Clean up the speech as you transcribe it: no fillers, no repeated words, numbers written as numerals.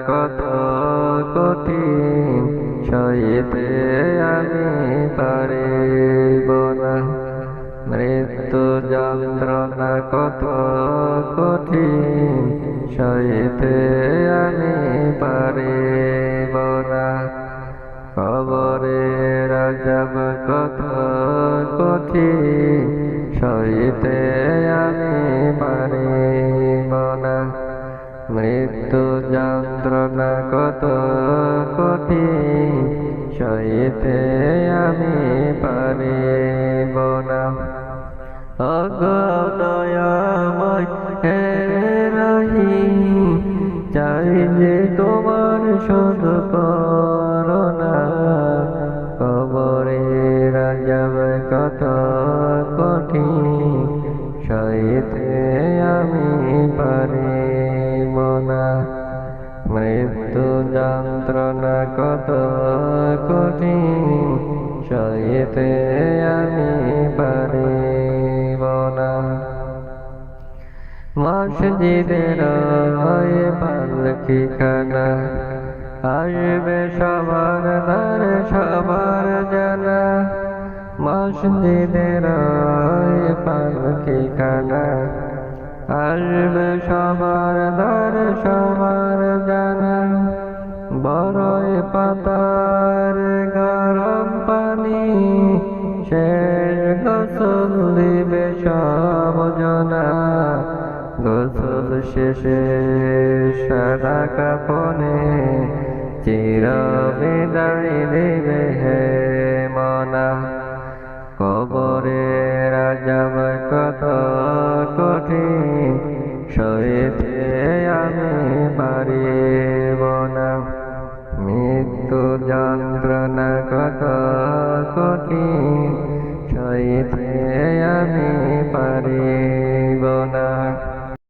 কত কঠিন সইতে আমি পারিব না। মৃত্যু যন্ত্রণা কত কঠিন সইতে আমি পারিব না। কবরের আযাব কত কঠিন সইতে আমি পারিব না। মৃত্যু যন্ত্রণা কত কঠিন সইতে আমি পারিব না। ওগো দয়াময় হে রহিম, চাই যে তোমার শুধু করুণা। কবরের আযাব কত কঠিন সইতে আমি পারিব না। মৃত্যু যন্ত্রণা কত কঠিন সইতে আমি পারিব না। মসজিদের পালকিখানা আসবে সবার দ্বারে সবার জানা। মসজিদের পালকিখানা আসবে সবার দ্বারে সবার জানা। বড়ই পাতার গরম পানি শেষ গোসল দিবে সব জনা। গোসল শেষে সাদা কাফনে চির বিদায় দিবে হে